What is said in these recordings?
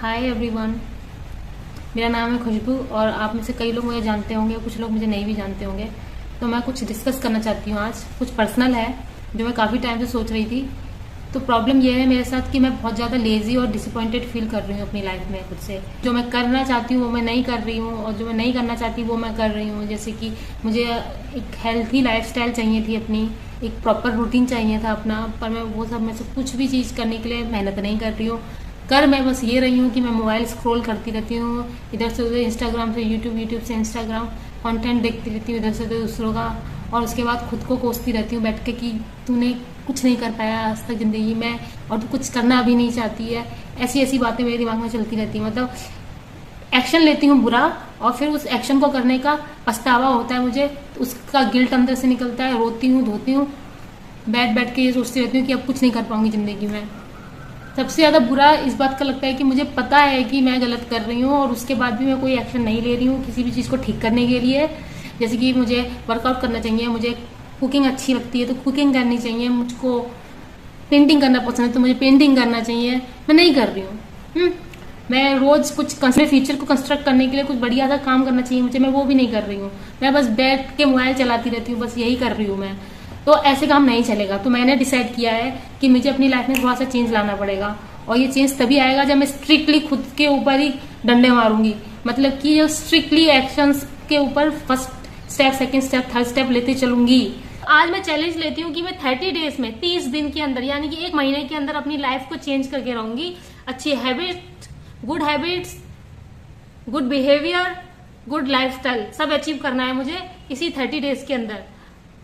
Hi everyone, मेरा नाम है खुशबू और आप में से कई लोग मुझे जानते होंगे, कुछ लोग मुझे नहीं भी जानते होंगे। तो मैं कुछ डिस्कस करना चाहती हूँ आज। कुछ पर्सनल है जो मैं काफ़ी टाइम से सोच रही थी। तो प्रॉब्लम यह है मेरे साथ कि मैं बहुत ज़्यादा लेजी और डिसअपॉइंटेड फील कर रही हूँ अपनी लाइफ में खुद से। जो मैं करना चाहती हूँ वो मैं नहीं कर रही हूँ और जो मैं नहीं करना चाहती वो मैं कर रही हूँ। जैसे कि मुझे एक हेल्थी लाइफस्टाइल चाहिए थी, अपनी एक प्रॉपर रूटीन चाहिए था अपना, पर मैं वो सब में से कुछ भी चीज़ करने के लिए मेहनत नहीं कर रही हूँ। कर मैं बस ये रही हूँ कि मैं मोबाइल स्क्रॉल करती रहती हूँ, इधर से उधर, इंस्टाग्राम से यूट्यूब, यूट्यूब से इंस्टाग्राम, कंटेंट देखती रहती हूँ इधर से उधर दूसरों का, और उसके बाद खुद को कोसती रहती हूँ बैठ के कि तूने कुछ नहीं कर पाया आज तक ज़िंदगी में और तू कुछ करना भी नहीं चाहती है। ऐसी ऐसी बातें मेरे दिमाग में चलती रहती हैं। मतलब एक्शन लेती हूँ बुरा और फिर उस एक्शन को करने का पछतावा होता है मुझे, उसका गिल्ट अंदर से निकलता है, रोती हूँ, धोती हूँ, बैठ बैठ के ये सोचती रहती हूँ कि अब कुछ नहीं कर पाऊंगी ज़िंदगी में। सबसे ज़्यादा बुरा इस बात का लगता है कि मुझे पता है कि मैं गलत कर रही हूँ और उसके बाद भी मैं कोई एक्शन नहीं ले रही हूँ किसी भी चीज़ को ठीक करने के लिए। जैसे कि मुझे वर्कआउट करना चाहिए, मुझे कुकिंग अच्छी लगती है तो कुकिंग करनी चाहिए, मुझको पेंटिंग करना पसंद है तो मुझे पेंटिंग करना चाहिए, मैं नहीं कर रही हूँ। मैं रोज़ कुछ अपने फ्यूचर को कंस्ट्रक्ट करने के लिए कुछ बढ़िया सा काम करना चाहिए मुझे, मैं वो भी नहीं कर रही हूँ। मैं बस बैठ के मोबाइल चलाती रहती हूँ, बस यही कर रही हूँ मैं। तो ऐसे काम नहीं चलेगा। तो मैंने डिसाइड किया है कि मुझे अपनी लाइफ में थोड़ा सा चेंज लाना पड़ेगा और ये चेंज तभी आएगा जब मैं स्ट्रिक्टली खुद के ऊपर ही डंडे मारूंगी। मतलब कि जो स्ट्रिक्टली एक्शंस के ऊपर first step, second step, third step लेते चलूंगी। आज मैं चैलेंज लेती हूँ कि मैं 30 डेज में, 30 दिन के अंदर, यानी कि 1 महीने के अंदर अपनी लाइफ को चेंज करके रहूंगी। अच्छी habits, good behaviour, good lifestyle सब अचीव करना है मुझे इसी 30 डेज के अंदर।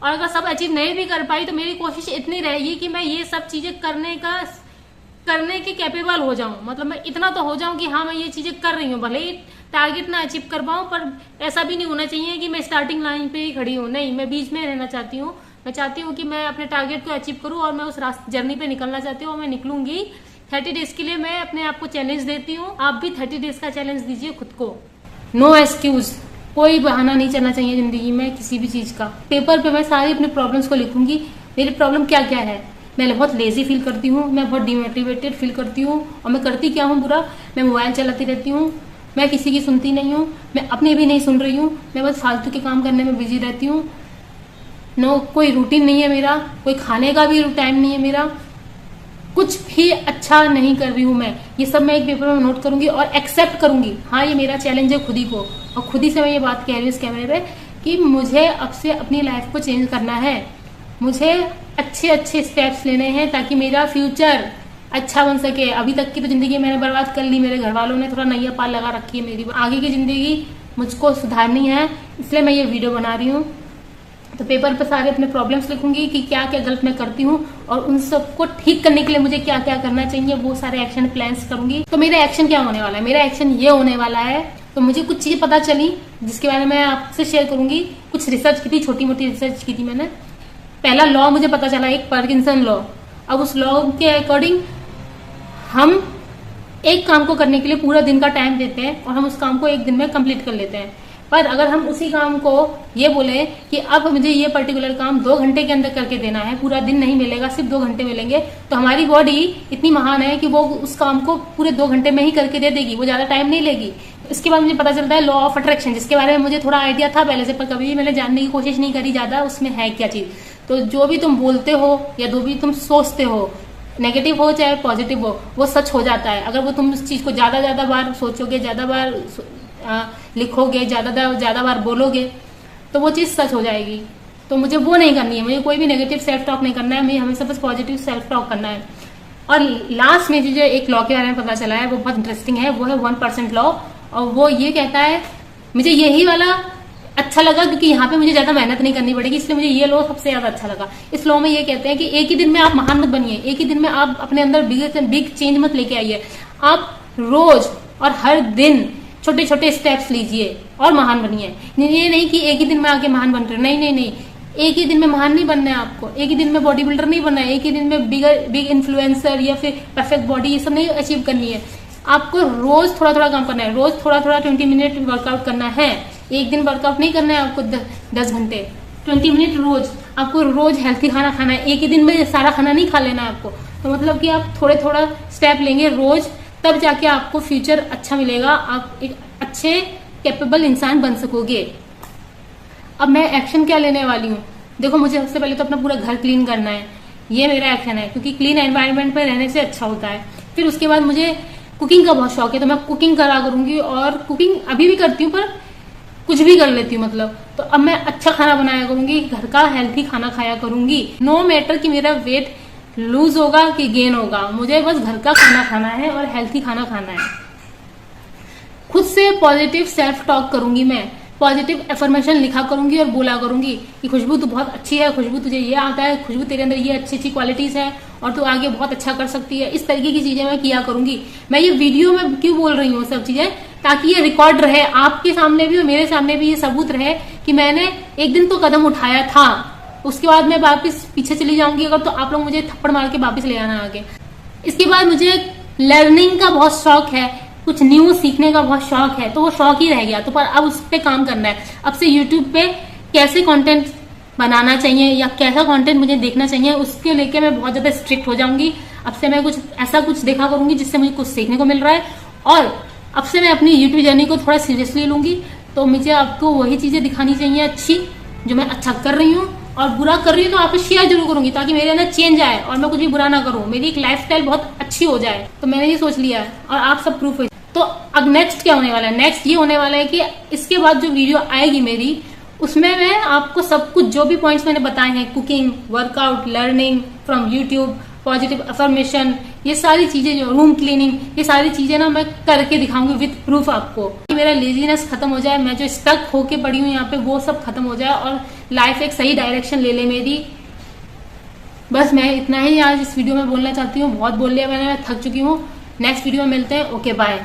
और अगर सब अचीव नहीं भी कर पाई तो मेरी कोशिश इतनी रहेगी कि मैं ये सब चीजें करने के कैपेबल हो जाऊं। मतलब मैं इतना तो हो जाऊं कि हाँ मैं ये चीजें कर रही हूँ, भले ही टारगेट ना अचीव कर पाऊं, पर ऐसा भी नहीं होना चाहिए कि मैं स्टार्टिंग लाइन पे ही खड़ी हूँ। नहीं, मैं बीच में रहना चाहती हूँ। मैं चाहती हूँ कि मैं अपने टारगेट को अचीव करूँ और मैं उस जर्नी पे निकलना चाहती हूँ और मैं निकलूंगी। 30 डेज के लिए मैं अपने आप को चैलेंज देती हूँ। आप भी 30 डेज का चैलेंज दीजिए खुद को। नो एक्सक्यूज, कोई बहाना नहीं चलना चाहिए जिंदगी में किसी भी चीज का। पेपर पे मैं सारी अपने प्रॉब्लम्स को लिखूंगी। मेरी प्रॉब्लम क्या क्या है। मैं बहुत लेजी फील करती हूँ, मैं बहुत डिमोटिवेटेड फील करती हूँ और मैं करती क्या हूँ बुरा, मैं मोबाइल चलाती रहती हूँ, मैं किसी की सुनती नहीं हूँ, मैं अपने भी नहीं सुन रही हूँ, मैं बस फालतू के काम करने में बिजी रहती हूँ। नो, कोई रूटीन नहीं है मेरा, कोई खाने का भी टाइम नहीं है मेरा, कुछ भी अच्छा नहीं कर रही हूँ मैं। ये सब मैं एक पेपर में नोट करूंगी और एक्सेप्ट करूंगी। हाँ, ये मेरा चैलेंज है खुद ही को, और खुद ही से मैं ये बात कह रही हूँ इस कैमरे पे कि मुझे अब से अपनी लाइफ को चेंज करना है। मुझे अच्छे अच्छे स्टेप्स लेने हैं ताकि मेरा फ्यूचर अच्छा बन सके। अभी तक की तो जिंदगी मैंने बर्बाद कर ली, मेरे घर वालों ने थोड़ा नैया पाल लगा रखी है मेरी। आगे की जिंदगी मुझको सुधारनी है, इसलिए मैं ये वीडियो बना रही हूँ। तो पेपर पर सारे अपने प्रॉब्लम्स लिखूंगी कि क्या क्या गलत मैं करती हूँ और उन सबको ठीक करने के लिए मुझे क्या क्या करना चाहिए, वो सारे एक्शन प्लान्स करूंगी। तो मेरा एक्शन क्या होने वाला है, मेरा एक्शन ये होने वाला है। तो मुझे कुछ चीजें पता चली जिसके बारे में आपसे शेयर करूंगी। कुछ रिसर्च की थी, छोटी मोटी रिसर्च की थी मैंने। पहला लॉ मुझे पता चला, एक पार्किंसन लॉ। अब उस लॉ के अकॉर्डिंग हम एक काम को करने के लिए पूरा दिन का टाइम देते हैं और हम उस काम को एक दिन में कंप्लीट कर लेते हैं। पर अगर हम उसी काम को ये बोले कि अब मुझे ये पर्टिकुलर काम 2 घंटे के अंदर करके देना है, पूरा दिन नहीं मिलेगा, सिर्फ 2 घंटे मिलेंगे, तो हमारी बॉडी इतनी महान है कि वो उस काम को पूरे 2 घंटे में ही करके दे देगी, वो ज्यादा टाइम नहीं लेगी। इसके बाद मुझे पता चलता है लॉ ऑफ अट्रैक्शन, जिसके बारे में मुझे थोड़ा आइडिया था पहले से, पर कभी भी मैंने जानने की कोशिश नहीं करी ज्यादा उसमें है क्या चीज। तो जो भी तुम बोलते हो या जो भी तुम सोचते हो, नेगेटिव हो चाहे पॉजिटिव हो, वो सच हो जाता है। अगर वो तुम उस चीज को ज्यादा बार सोचोगे, ज्यादा बार लिखोगे, ज्यादा बार बोलोगे, तो वो चीज सच हो जाएगी। तो मुझे वो नहीं करनी है, मुझे कोई भी नेगेटिव सेल्फ टॉक नहीं करना है, मुझे हमेशा बस पॉजिटिव सेल्फ टॉक करना है। और लास्ट में जो एक लॉ के बारे में पता चला है वो बहुत इंटरेस्टिंग है, वो है 1% लॉ। और वो ये कहता है, मुझे यही वाला अच्छा लगा क्योंकि यहाँ पे मुझे ज्यादा मेहनत नहीं करनी पड़ेगी, इसलिए मुझे ये लॉ सबसे ज्यादा अच्छा लगा। इस लॉ में ये कहते हैं कि एक ही दिन में आप महान मत बनिए, एक ही दिन में आप अपने अंदर बिग चेंज मत लेके आइए। आप रोज और हर दिन छोटे छोटे स्टेप्स लीजिए और महान बनिए। ये नहीं कि एक ही दिन में आके महान बन रहे हो, नहीं, एक ही दिन में महान नहीं बनना है आपको, एक ही दिन में बॉडी बिल्डर नहीं बनना है, एक ही दिन में बिग इन्फ्लुएंसर या फिर परफेक्ट बॉडी ये सब नहीं अचीव करनी है। आपको रोज थोड़ा थोड़ा काम करना है, रोज थोड़ा 20 मिनट वर्कआउट करना है। एक दिन वर्कआउट नहीं करना है आपको 10 घंटे, 20 मिनट रोज। आपको रोज हेल्थी खाना खाना है, एक ही दिन में सारा खाना नहीं खा लेना है आपको। तो मतलब कि आप थोड़ा स्टेप लेंगे रोज तब जाके आपको फ्यूचर अच्छा मिलेगा, आप एक अच्छे कैपेबल इंसान बन सकोगे। अब मैं एक्शन क्या लेने वाली हूँ, देखो मुझे सबसे पहले तो अपना पूरा घर क्लीन करना है, ये मेरा एक्शन है, क्योंकि क्लीन एनवायरनमेंट में रहने से अच्छा होता है। फिर उसके बाद मुझे कुकिंग का बहुत शौक है, तो मैं कुकिंग करा करूंगी, और कुकिंग अभी भी करती हूँ, पर कुछ भी कर लेती हूँ मतलब। तो अब मैं अच्छा खाना बनाया करूंगी, घर का हेल्थी खाना खाया करूंगी। नो मैटर कि मेरा वेट लूज होगा कि गेन होगा, मुझे बस घर का खाना खाना है और हेल्थी खाना खाना है। खुद से पॉजिटिव सेल्फ टॉक करूंगी, मैं पॉजिटिव एफर्मेशन लिखा करूंगी और बोला करूंगी कि खुशबू तू बहुत अच्छी है, खुशबू तुझे ये आता है, खुशबू तेरे अंदर ये अच्छी अच्छी क्वालिटीज है और तू आगे बहुत अच्छा कर सकती है। इस तरीके की चीजें मैं किया करूंगी। मैं ये वीडियो में क्यों बोल रही हूँ सब चीजें, ताकि ये रिकॉर्ड रहे आपके सामने भी और मेरे सामने भी, ये सबूत रहे कि मैंने एक दिन तो कदम उठाया था। उसके बाद मैं वापिस पीछे चली जाऊंगी अगर, तो आप लोग मुझे थप्पड़ मार के वापिस ले आना आगे। इसके बाद मुझे लर्निंग का बहुत शौक है, कुछ न्यू सीखने का बहुत शौक है, तो वो शौक ही रह गया, तो पर अब उस पर काम करना है। अब से यूट्यूब पे कैसे कंटेंट बनाना चाहिए या कैसा कंटेंट मुझे देखना चाहिए, उसके लेके मैं बहुत ज्यादा स्ट्रिक्ट हो जाऊंगी। अब से मैं कुछ ऐसा कुछ देखा करूंगी जिससे मुझे कुछ सीखने को मिल रहा है, और अब से मैं अपनी यूट्यूब जर्नी को थोड़ा सीरियसली लूंगी। तो मुझे आपको वही चीजें दिखानी चाहिए अच्छी, जो मैं अच्छा कर रही हूँ, और बुरा कर रही हूँ तो आपको शेयर जरूर करूंगी, ताकि मेरे अंदर चेंज आए और मैं कुछ भी बुरा ना करूँ, मेरी एक लाइफस्टाइल बहुत अच्छी हो जाए। तो मैंने ये सोच लिया है और आप सब प्रूफ है। तो अब नेक्स्ट क्या होने वाला है, नेक्स्ट ये होने वाला है कि इसके बाद जो वीडियो आएगी मेरी, उसमें मैं आपको सब कुछ जो भी पॉइंट्स मैंने बताए हैं, cooking, workout, learning from YouTube, positive affirmation, ये सारी चीजें, जो रूम क्लीनिंग, ये सारी चीजें ना मैं करके दिखाऊंगी विद प्रूफ आपको। मेरा लेजीनेस खत्म हो जाए, मैं जो स्टक होके पड़ी हूँ यहाँ पे वो सब खत्म हो जाए और लाइफ एक सही डायरेक्शन ले ले मेरी। बस मैं इतना ही आज इस वीडियो में बोलना चाहती हूँ, बहुत बोल लिया मैंने, मैं थक चुकी हूँ। नेक्स्ट वीडियो में मिलते हैं, ओके बाय।